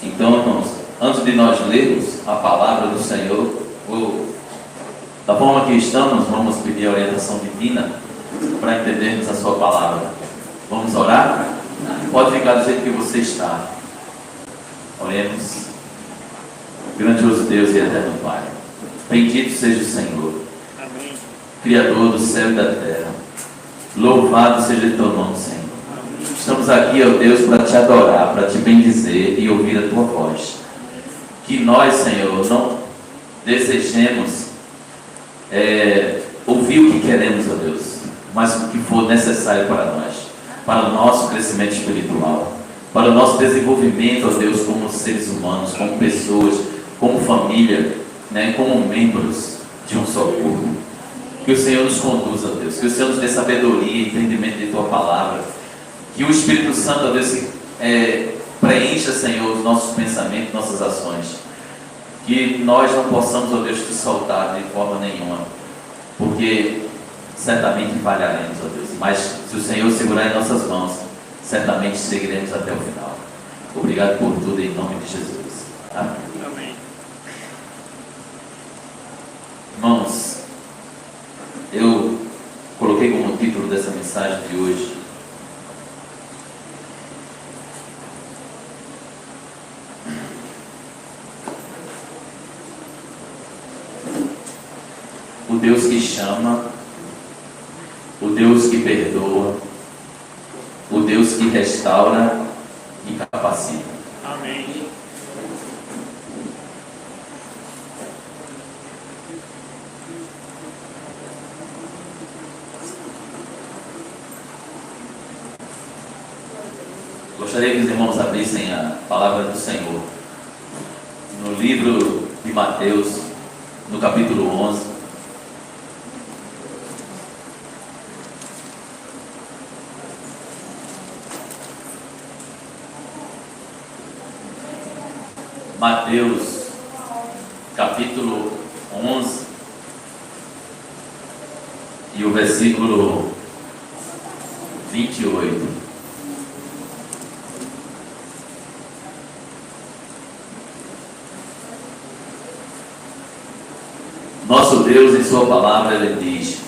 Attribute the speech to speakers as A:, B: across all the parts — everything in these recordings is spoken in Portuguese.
A: Então, irmãos, antes de nós lermos a palavra do Senhor, da forma que estamos, vamos pedir a orientação divina para entendermos a sua palavra. Vamos orar? Pode ficar do jeito que você está. Oremos. Grandioso Deus e eterno Pai, bendito seja o Senhor, amém, Criador do céu e da terra. Louvado seja o teu nome, Senhor. Amém. Estamos aqui, ó Deus, para te adorar, para te bendizer e ouvir a tua voz. Que nós, Senhor, não desejemos ouvir o que queremos, ó Deus, mas o que for necessário para nós, para o nosso crescimento espiritual, para o nosso desenvolvimento, ó Deus, como seres humanos, como pessoas, como família, né, como membros de um só corpo. Que o Senhor nos conduza, ó Deus, que o Senhor nos dê sabedoria e entendimento de tua palavra, que o Espírito Santo, ó Deus, preencha, Senhor, os nossos pensamentos, nossas ações, que nós não possamos, ó Deus, te soltar de forma nenhuma, porque certamente falharemos, ó Deus, mas se o Senhor segurar em nossas mãos, certamente seguiremos até o final. Obrigado por tudo, em nome de Jesus. Amém.
B: Amém.
A: Irmãos, eu coloquei como título dessa mensagem de hoje: o Deus que chama, o Deus que perdoa, o Deus que restaura e capacita.
B: Amém.
A: Gostaria que os irmãos abrissem a palavra do Senhor no livro de Mateus, no capítulo 11. Mateus, capítulo 11, e o versículo 28. Nosso Deus, em sua palavra, ele diz,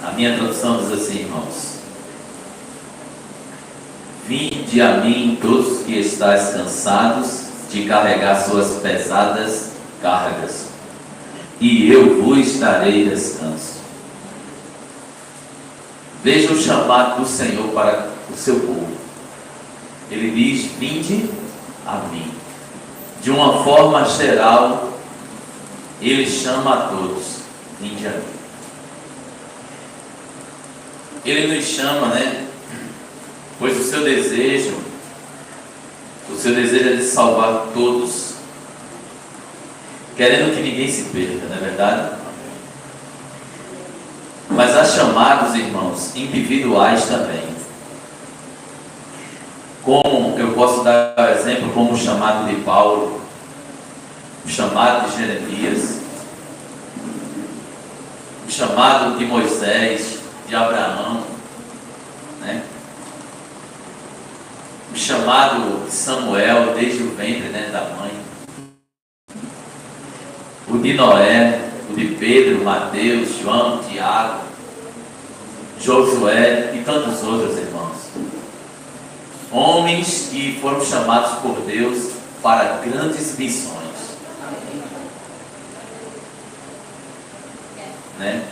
A: a minha tradução diz assim, irmãos: vinde a mim todos que estáis cansados de carregar suas pesadas cargas, e eu vos darei descanso. Veja o chamado do Senhor para o seu povo. Ele diz: vinde a mim. De uma forma geral, ele chama a todos: vinde a mim. Ele nos chama, né? Pois o seu desejo é de salvar todos, querendo que ninguém se perca, não é verdade? Mas há chamados, irmãos, individuais também. Como eu posso dar exemplo, como o chamado de Paulo, o chamado de Jeremias, o chamado de Moisés, de Abraão, né? O chamado de Samuel desde o ventre, né, da mãe, o de Noé, o de Pedro, Mateus, João, Tiago, Josué e tantos outros irmãos. Homens que foram chamados por Deus para grandes missões, né?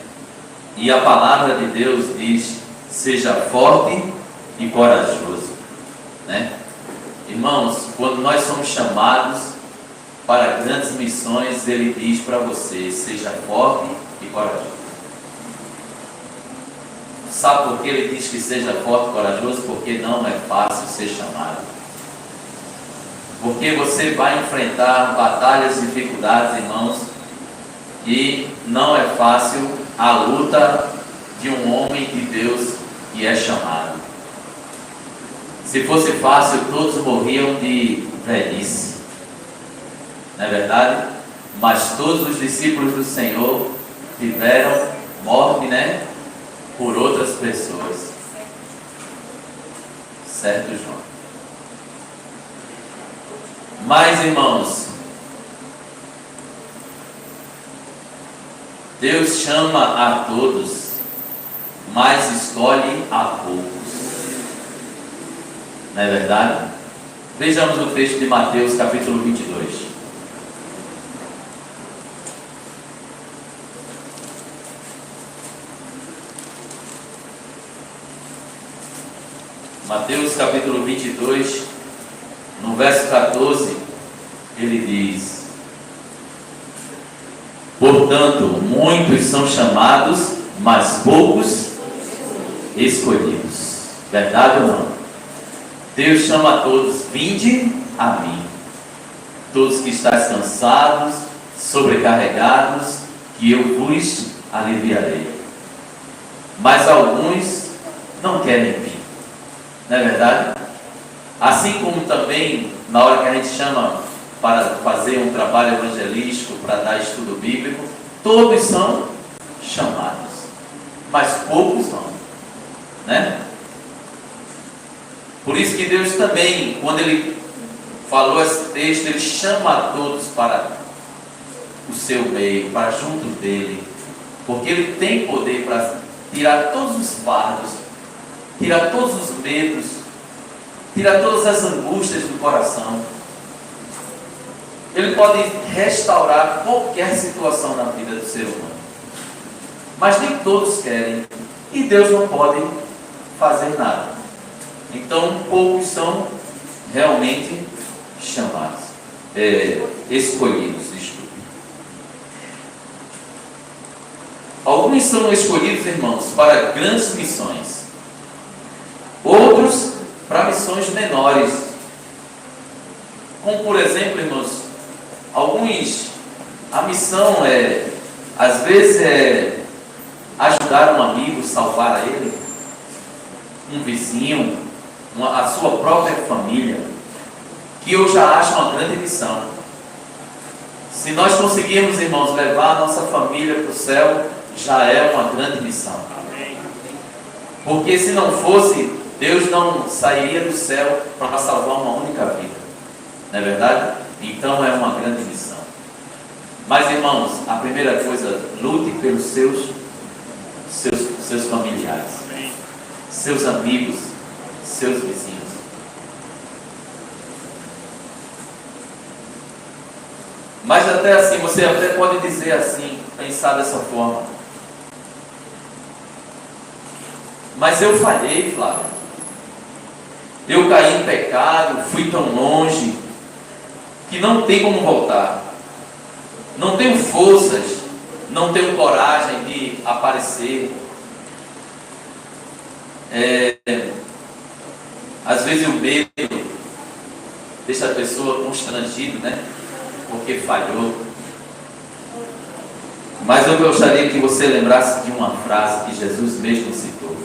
A: E a palavra de Deus diz: seja forte e corajoso, né? Irmãos, quando nós somos chamados para grandes missões, ele diz para você: seja forte e corajoso. Sabe por que ele diz que seja forte e corajoso? Porque não é fácil ser chamado. Porque você vai enfrentar batalhas, dificuldades, irmãos, e não é fácil a luta de um homem de Deus que é chamado. Se fosse fácil, todos morriam de velhice, não é verdade? Mas todos os discípulos do Senhor tiveram morte, né, por outras pessoas. Certo, João? Mas, irmãos, Deus chama a todos, mas escolhe a poucos. Não é verdade? Vejamos o texto de Mateus, capítulo 22. Mateus, capítulo 22, no verso 14, ele diz: portanto, muitos são chamados, mas poucos escolhidos. Verdade ou não? Deus chama a todos: vinde a mim, todos que estáis cansados, sobrecarregados, que eu vos aliviarei. Mas alguns não querem vir, não é verdade? Assim como também, na hora que a gente chama para fazer um trabalho evangelístico, para dar estudo bíblico, todos são chamados, mas poucos não, né? Por isso que Deus também, quando Ele falou esse texto, Ele chama a todos para o seu meio, para junto dEle, porque Ele tem poder para tirar todos os fardos, tirar todos os medos, tirar todas as angústias do coração. Ele pode restaurar qualquer situação na vida do ser humano. Mas nem todos querem, e Deus não pode fazer nada. Então, poucos são realmente chamados, escolhidos, desculpe. Alguns são escolhidos, irmãos, para grandes missões. Outros para missões menores. Como, por exemplo, irmãos, a missão às vezes ajudar um amigo, salvar a ele, um vizinho, a sua própria família, que eu já acho uma grande missão. Se nós conseguirmos, irmãos, levar a nossa família para o céu, já é uma grande missão. Porque se não fosse, Deus não sairia do céu para salvar uma única vida. Não é verdade? Então é uma grande missão. Mas, irmãos, a primeira coisa, lute pelos seus familiares, seus amigos, seus vizinhos. Mas até assim, você até pode dizer assim, pensar dessa forma: mas eu falhei, Flávio. Eu caí em pecado, fui tão longe, que não tem como voltar. Não tenho forças, não tenho coragem de aparecer. Às vezes o medo deixa a pessoa constrangida, né? Porque falhou. Mas eu gostaria que você lembrasse de uma frase que Jesus mesmo citou.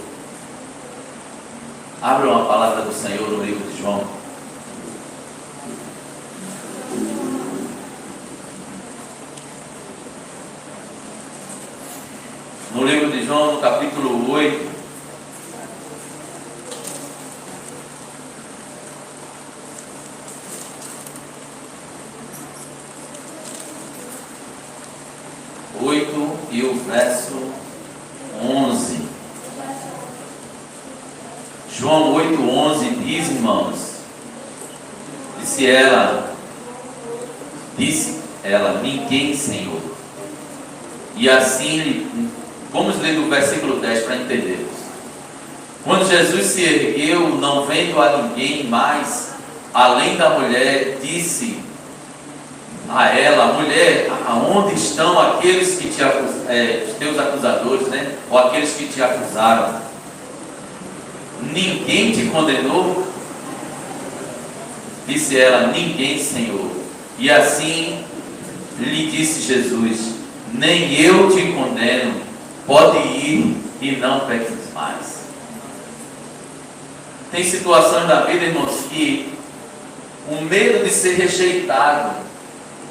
A: Abra uma palavra do Senhor no livro de João. No livro de João, no capítulo 8. E o verso 11. João 8:11 diz, irmãos, disse ela, ninguém, Senhor. E assim, vamos ler do versículo 10 para entendermos. Quando Jesus se ergueu, não vendo a ninguém mais, além da mulher, disse a ela: mulher, aonde estão aqueles que os teus acusadores, né? Ou aqueles que te acusaram? Ninguém te condenou? Disse ela: ninguém, Senhor. E assim lhe disse Jesus: nem eu te condeno, pode ir e não peques mais. Tem situações da vida, irmãos, que o medo de ser rejeitado,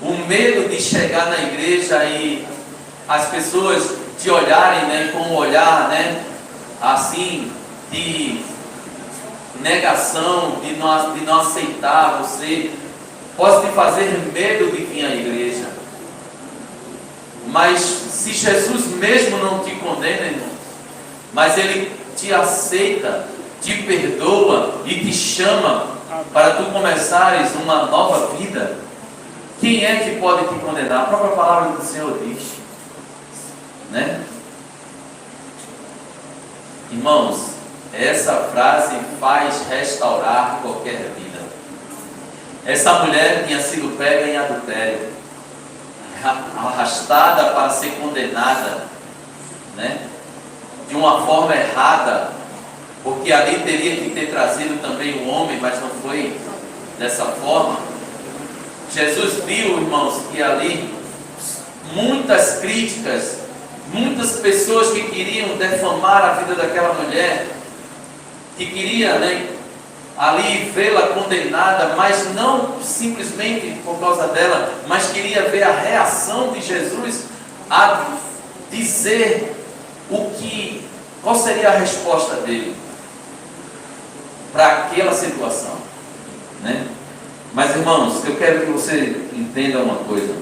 A: o medo de chegar na igreja e as pessoas te olharem, né, com um olhar, né, assim, de negação, de não aceitar você, pode te fazer medo de vir à igreja. Mas se Jesus mesmo não te condena, irmão, mas Ele te aceita, te perdoa e te chama para tu começares uma nova vida, quem é que pode te condenar? A própria palavra do Senhor diz, né? Irmãos, essa frase faz restaurar qualquer vida. Essa mulher tinha sido pega em adultério, arrastada para ser condenada, né? De uma forma errada, porque ali teria que ter trazido também o homem, mas não foi dessa forma. Jesus viu, irmãos, que ali muitas críticas, muitas pessoas que queriam defamar a vida daquela mulher, que queria, né, ali vê-la condenada, mas não simplesmente por causa dela, mas queria ver a reação de Jesus a dizer qual seria a resposta dele para aquela situação, né? Mas, irmãos, eu quero que você entenda uma coisa.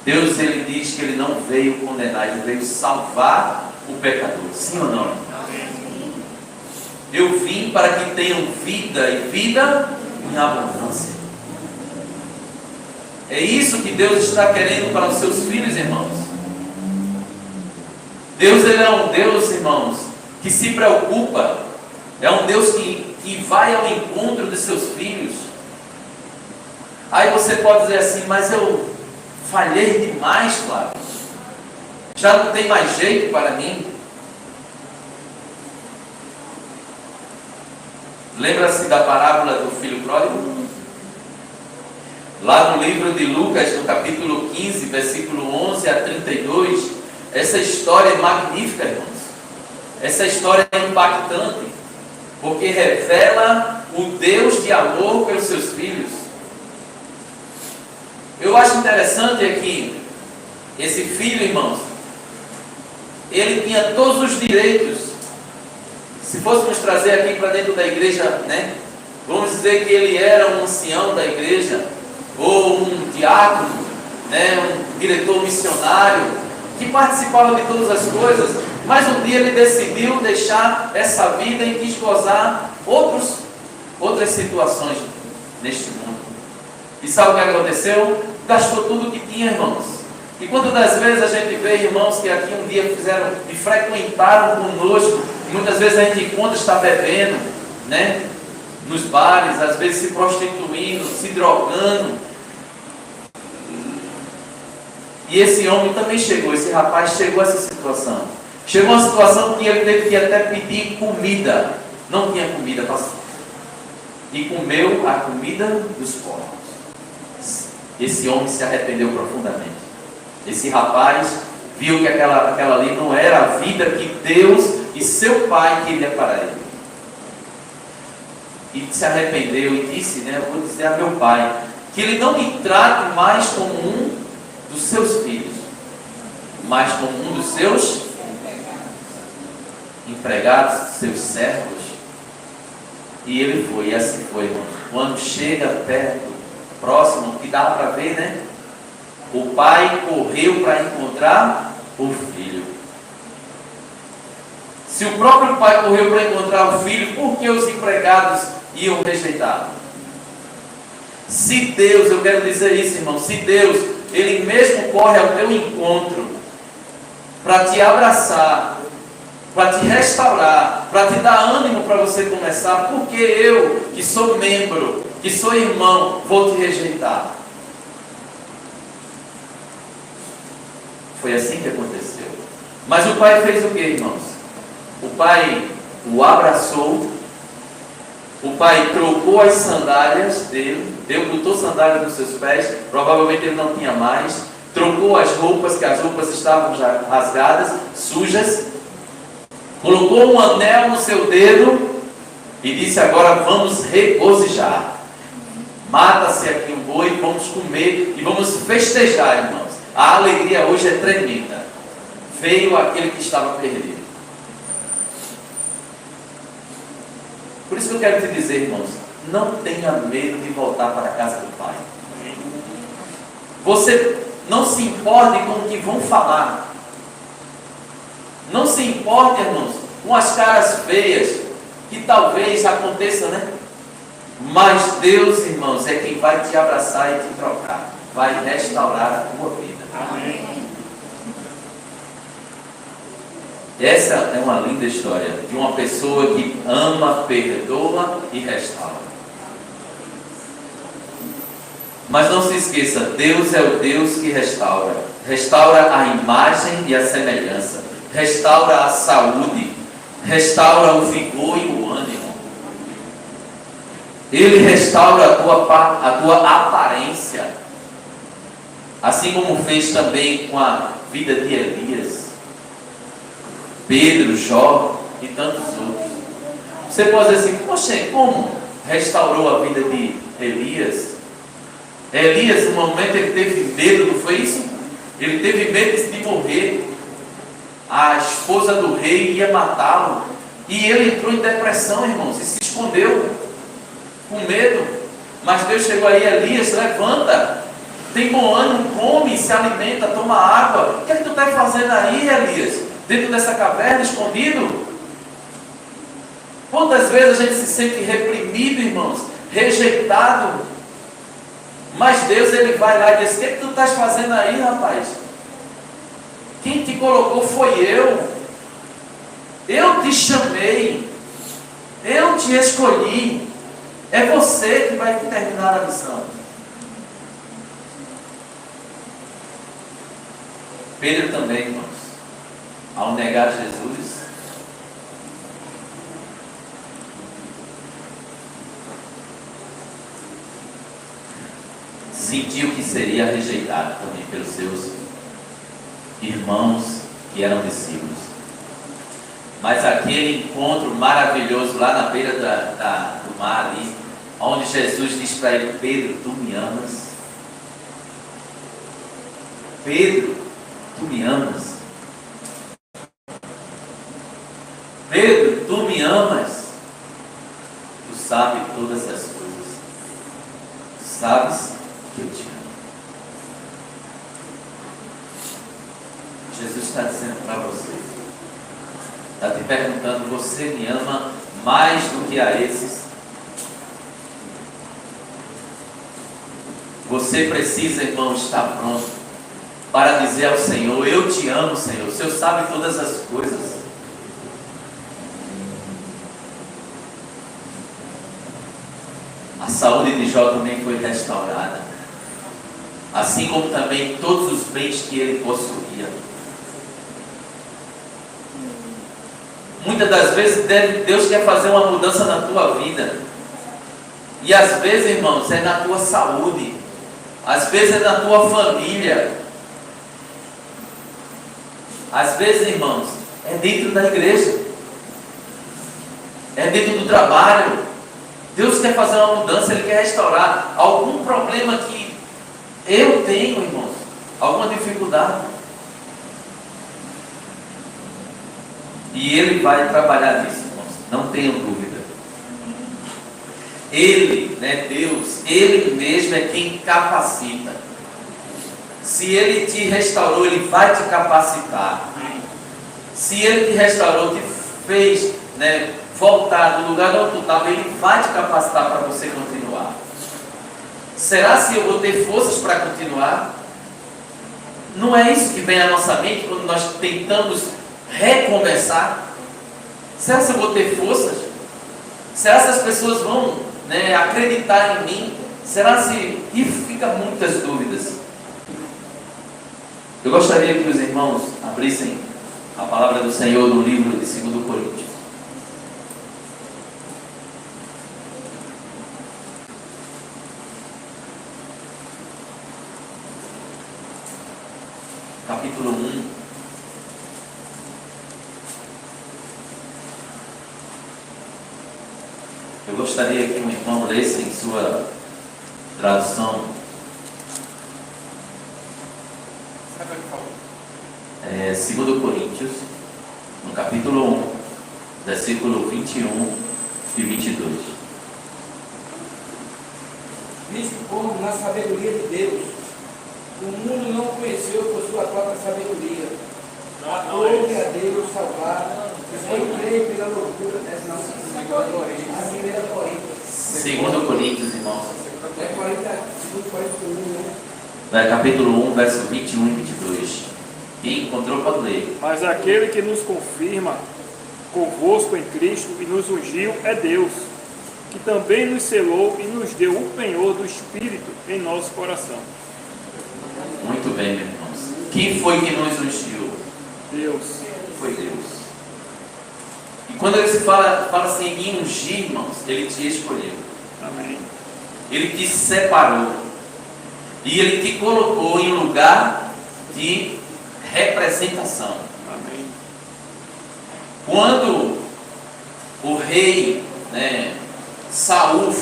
A: Deus, Ele diz que Ele não veio condenar, Ele veio salvar o pecador. Sim ou não? Eu vim para que tenham vida e vida em abundância. É isso que Deus está querendo para os seus filhos, irmãos. Deus, Ele é um Deus, irmãos, que se preocupa. É um Deus que vai ao encontro de seus filhos. Aí você pode dizer assim, mas eu falhei demais, Flávio. Já não tem mais jeito para mim. Lembra-se da parábola do filho pródigo? Lá no livro de Lucas, no capítulo 15, versículo 11 a 32, essa história é magnífica, irmãos. Essa história é impactante, porque revela o Deus de amor pelos seus filhos. Eu acho interessante é que esse filho, irmãos, ele tinha todos os direitos. Se fôssemos trazer aqui para dentro da igreja, né, vamos dizer que ele era um ancião da igreja, ou um diácono, né, um diretor missionário, que participava de todas as coisas, mas um dia ele decidiu deixar essa vida e quis gozar outras situações neste mundo. E sabe o que aconteceu? Gastou tudo o que tinha, irmãos. E quantas das vezes a gente vê irmãos que aqui um dia fizeram e frequentaram conosco, e muitas vezes a gente encontra está bebendo, né, nos bares, às vezes se prostituindo, se drogando. E esse homem também chegou, esse rapaz chegou a essa situação. Chegou a uma situação que ele teve que até pedir comida. Não tinha comida para si. E comeu a comida dos porcos. Esse homem se arrependeu profundamente. Esse rapaz viu que aquela ali não era a vida que Deus e seu pai queria para ele. E se arrependeu e disse, né, eu vou dizer a meu pai, que ele não me trate mais como um dos seus filhos, mas como um dos seus empregados, seus servos. E ele foi, e assim foi, irmão. Quando chega perto, próximo, que dá para ver, né? O pai correu para encontrar o filho. Se o próprio pai correu para encontrar o filho, por que os empregados iam rejeitá-lo? Se Deus, eu quero dizer isso, irmão, se Deus, Ele mesmo corre ao teu encontro para te abraçar, para te restaurar, para te dar ânimo para você começar, porque eu, que sou membro, que sou irmão, vou te rejeitar? Foi assim que aconteceu. Mas o pai fez o que, irmãos? O pai o abraçou, o pai trocou as sandálias dele, botou sandálias nos seus pés, provavelmente ele não tinha mais, trocou as roupas, que as roupas estavam já rasgadas, sujas, colocou um anel no seu dedo e disse, agora vamos regozijar. Mata-se aqui um boi, vamos comer e vamos festejar, irmãos. A alegria hoje é tremenda. Veio aquele que estava perdido. Por isso que eu quero te dizer, irmãos, não tenha medo de voltar para a casa do Pai. Você não se importe com o que vão falar. Não se importe, irmãos, com as caras feias que talvez aconteçam, né? Mas Deus, irmãos, é quem vai te abraçar e te trocar. Vai restaurar a tua vida.
B: Amém.
A: Essa é uma linda história de uma pessoa que ama, perdoa e restaura. Mas não se esqueça, Deus é o Deus que restaura. Restaura a imagem e a semelhança. Restaura a saúde. Restaura o vigor e o ânimo. Ele restaura a tua aparência. Assim como fez também com a vida de Elias, Pedro, Jó e tantos outros. Você pode dizer assim, poxa, como restaurou a vida de Elias? Elias, no momento, ele teve medo, não foi isso? Ele teve medo de morrer. A esposa do rei ia matá-lo. E ele entrou em depressão, irmãos, e se escondeu com medo. Mas Deus chegou aí, Elias, levanta, tem bom ânimo, come, se alimenta, toma água. O que é que tu está fazendo aí, Elias? Dentro dessa caverna, escondido? Quantas vezes a gente se sente reprimido, irmãos, rejeitado? Mas Deus, ele vai lá e diz, o que é que tu estás fazendo aí, rapaz? Quem te colocou foi eu. Eu te chamei. Eu te escolhi. É você que vai terminar a missão. Pedro também, irmãos, ao negar Jesus, sentiu que seria rejeitado também pelos seus irmãos que eram discípulos. Mas aquele encontro maravilhoso lá na beira do mar ali, onde Jesus diz para ele, Pedro, tu me amas? Pedro, tu me amas? Pedro, tu me amas? Tu sabes todas as coisas. Tu sabes que eu te amo. Jesus está dizendo para você, está te perguntando, você me ama mais do que a esses? Você precisa, irmão, estar pronto para dizer ao Senhor, eu te amo, Senhor. O Senhor sabe todas as coisas. A saúde de Jó também foi restaurada, assim como também todos os bens que ele possuía. Muitas das vezes Deus quer fazer uma mudança na tua vida. E às vezes, irmãos, é na tua saúde. Às vezes é na tua família. Às vezes, irmãos, é dentro da igreja. É dentro do trabalho. Deus quer fazer uma mudança, Ele quer restaurar algum problema que eu tenho, irmãos. Alguma dificuldade. E Ele vai trabalhar nisso, irmãos. Não tenham dúvida. Ele, né, Deus, Ele mesmo é quem capacita. Se Ele te restaurou, Ele vai te capacitar. Se Ele te restaurou, te fez, né, voltar do lugar onde tu estava, Ele vai te capacitar para você continuar. Será se eu vou ter forças para continuar? Não é isso que vem à nossa mente quando nós tentamos recomeçar? Será se eu vou ter forças? Será se as pessoas vão, né, acreditar em mim? Será se... E fica muitas dúvidas. Eu gostaria que os irmãos abrissem a palavra do Senhor no livro de 2 Coríntios. Capítulo 1. Eu gostaria que um irmão lesse em sua tradução. 2 Coríntios, no capítulo 1, versículo 21 e 22.
B: visto como na sabedoria de Deus. O mundo não conheceu por sua própria sabedoria. Aprove a Deus salvar. Eu creio pela loucura dessa não.
A: 2 Coríntios, irmãos.
B: É 41,
A: É, capítulo 1, verso 21 e 22. Quem encontrou pode ler.
C: Mas aquele que nos confirma convosco em Cristo e nos ungiu é Deus, que também nos selou e nos deu o penhor do Espírito em nosso coração.
A: Muito bem, meus irmãos. Quem foi que nos ungiu?
C: Deus.
A: Foi Deus. E quando ele fala assim em ungir, irmãos, ele te escolheu.
C: Amém.
A: Ele te separou. E ele te colocou em lugar de representação.
C: Amém.
A: Quando o rei, Saul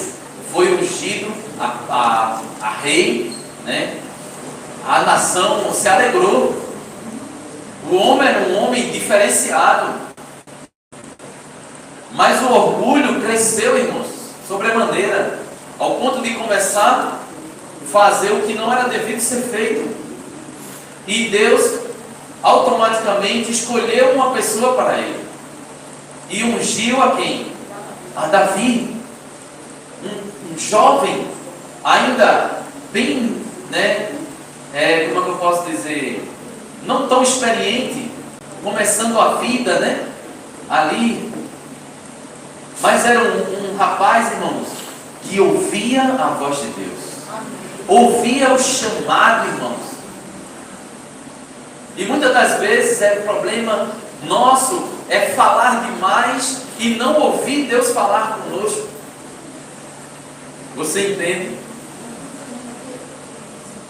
A: foi ungido a rei, a nação se alegrou. O homem era um homem diferenciado. Mas o orgulho cresceu, irmãos, sobremaneira, ao ponto de começar a fazer o que não era devido ser feito. E Deus automaticamente escolheu uma pessoa para ele. E ungiu a quem? A Davi. Um jovem, ainda bem, como é que eu posso dizer? Não tão experiente, começando a vida, ali. Mas era um rapaz, irmãos, que ouvia a voz de Deus. Ouvia o chamado, irmãos. E muitas das vezes o problema nosso é falar demais e não ouvir Deus falar conosco. Você entende?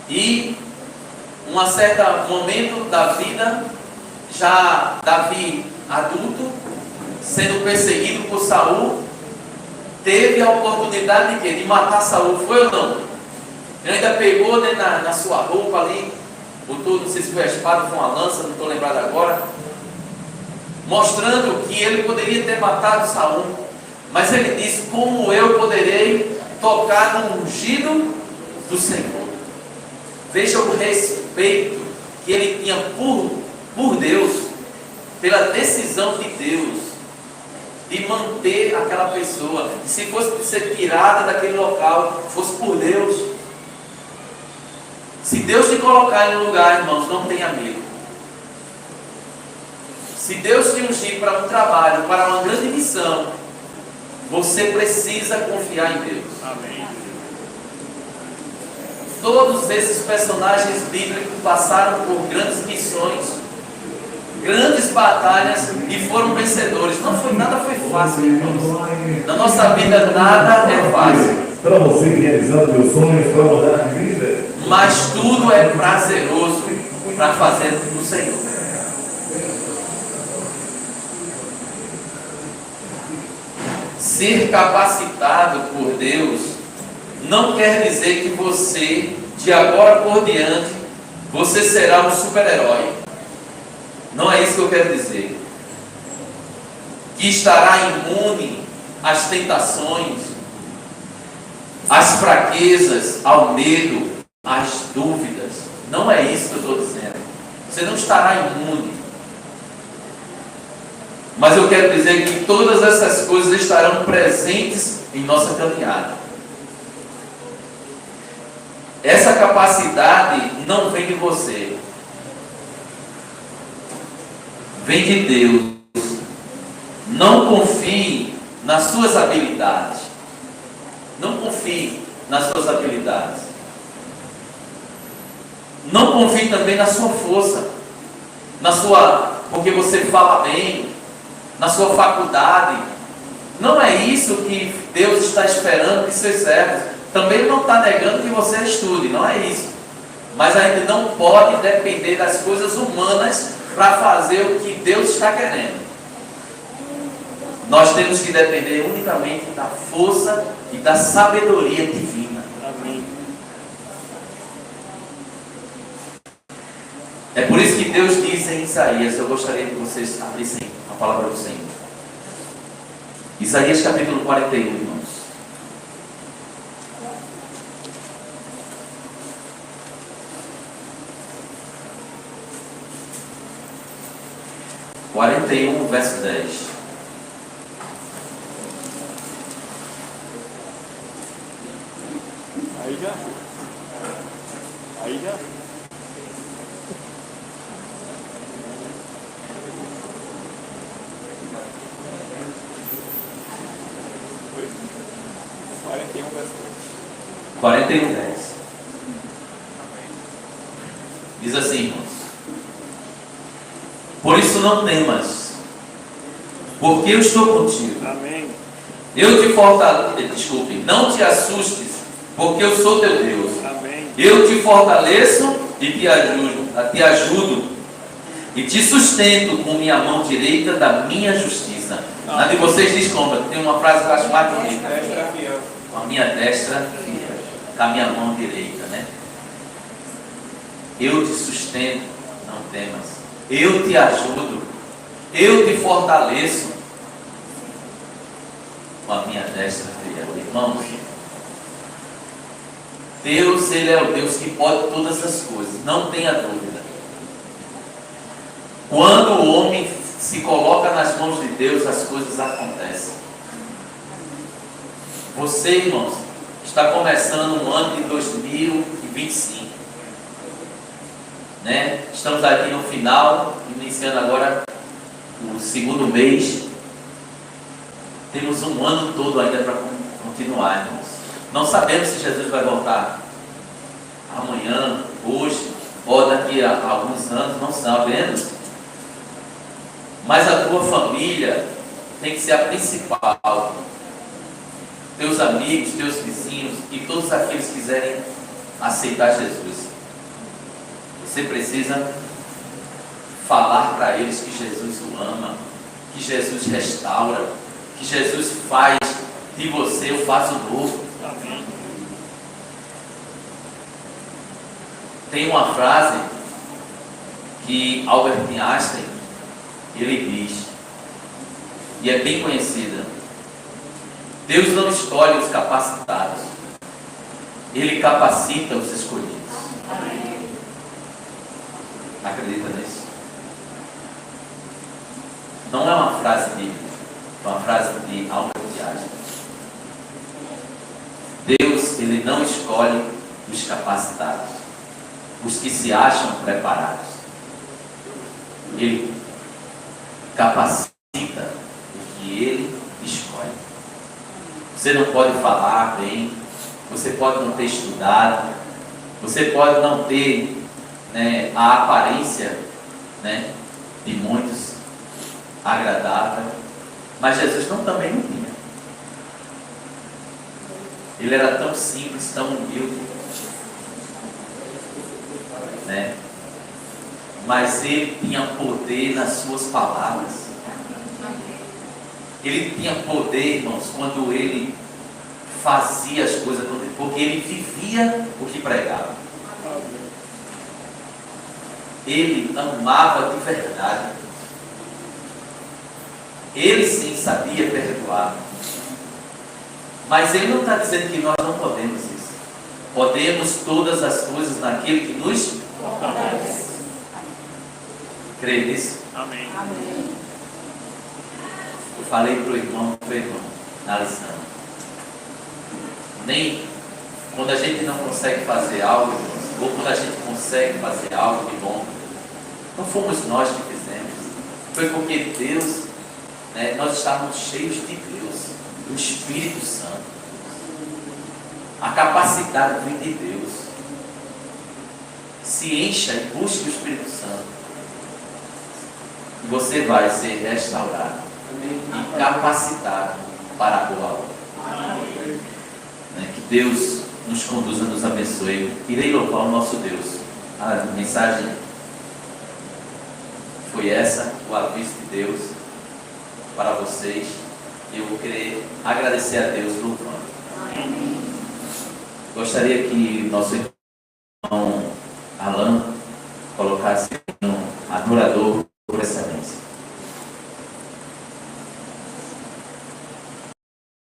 A: E um certo momento da vida, já Davi adulto, sendo perseguido por Saul, teve a oportunidade de quê? De matar Saul, foi ou não? Ele ainda pegou na sua roupa ali, botou, não sei se foi a espada ou foi uma lança, não estou lembrado agora, mostrando que ele poderia ter matado Saul. Mas ele disse: como eu poderei tocar no ungido do Senhor? Veja o respeito que ele tinha por Deus, pela decisão de Deus de manter aquela pessoa. E se fosse ser tirada daquele local, fosse por Deus. Se Deus te colocar em um lugar, irmãos, não tenha medo. Se Deus te ungir para um trabalho, para uma grande missão, você precisa confiar em Deus.
C: Amém.
A: Todos esses personagens bíblicos passaram por grandes missões, grandes batalhas e foram vencedores. Nada foi fácil, irmãos. Na nossa vida nada é fácil.
D: Para você realizando meus sonhos, para mudar a vida.
A: Mas tudo é prazeroso para fazer no Senhor. Ser capacitado por Deus não quer dizer que você, de agora por diante, você será um super-herói. Não é isso que eu quero dizer. Que estará imune às tentações, às fraquezas, ao medo, às dúvidas. Não é isso que eu estou dizendo. Você não estará imune. Mas eu quero dizer que todas essas coisas estarão presentes em nossa caminhada. Essa capacidade não vem de você. Vem de Deus. Não confie nas suas habilidades. Não confie nas suas habilidades. Não confie também na sua força, porque você fala bem, na sua faculdade. Não é isso que Deus está esperando de seus servos. Também Ele não está negando que você estude, não é isso. Mas a gente não pode depender das coisas humanas para fazer o que Deus está querendo. Nós temos que depender unicamente da força e da sabedoria divina.
C: Amém.
A: É por isso que Deus diz em Isaías, eu gostaria que vocês abrissem a palavra do Senhor. Isaías capítulo 41, irmãos. 41, verso 10.
C: Aí já. Aí já. Foi. 41 verso
A: 41, 10. Diz assim, irmãos: por isso não temas, porque eu estou contigo.
C: 2. Amém.
A: Eu te fortaleço, desculpe, não te assustes, porque eu sou teu Deus.
C: Amém.
A: Eu te fortaleço e te ajudo e te sustento com minha mão direita da minha justiça. Na de vocês diz como? Tem uma frase que eu acho mais bonita. Com a minha destra fiel, com a minha mão direita, né? Eu te sustento, não temas. Eu te ajudo, eu te fortaleço com a minha destra fiel. Irmãos, Deus, Ele é o Deus que pode todas as coisas, não tenha dúvida. Quando o homem se coloca nas mãos de Deus, as coisas acontecem. Você, irmãos, está começando um ano de 2025. Né? Estamos aqui no final, iniciando agora o segundo mês. Temos um ano todo ainda para continuar, irmãos. Não sabemos se Jesus vai voltar amanhã, hoje, ou daqui a alguns anos, não sabemos. Mas a tua família tem que ser a principal. Teus amigos, teus vizinhos e todos aqueles que quiserem aceitar Jesus. Você precisa falar para eles que Jesus o ama, que Jesus restaura, que Jesus faz de você o vaso novo.
C: Amém.
A: Tem uma frase que Albert Einstein, ele diz, e é bem conhecida: Deus não escolhe os capacitados, Ele capacita os escolhidos. Acredita nisso? Não é uma frase bíblica, é uma frase de Albert Einstein. Deus, Ele não escolhe os capacitados, os que se acham preparados. Ele capacita o que Ele escolhe. Você não pode falar bem, você pode não ter estudado, você pode não ter, né, a aparência, né, de muitos agradável, mas Jesus também não tinha. Ele era tão simples, tão humilde, né? Mas ele tinha poder nas suas palavras. Ele tinha poder, irmãos, quando ele fazia as coisas, porque ele vivia o que pregava. Ele amava de verdade. Ele sim sabia perdoar. Mas ele não está dizendo que nós não podemos isso. Podemos todas as coisas naquele que nos fortalece. Crê nisso?
C: Amém.
A: Eu falei para o irmão, na lição. Nem quando a gente não consegue fazer algo, ou quando a gente consegue fazer algo de bom, não fomos nós que fizemos. Foi porque Deus, né, nós estávamos cheios de Deus, do Espírito Santo. A capacidade vem de Deus. Se encha e busque o Espírito Santo. E você vai ser restaurado e capacitado para a boa obra. Que Deus nos conduza, nos abençoe. Irei louvar o nosso Deus. A mensagem foi essa, o aviso de Deus para vocês. Eu vou querer agradecer a Deus louvando. Gostaria que nosso irmão Alan colocasse um adorador por essa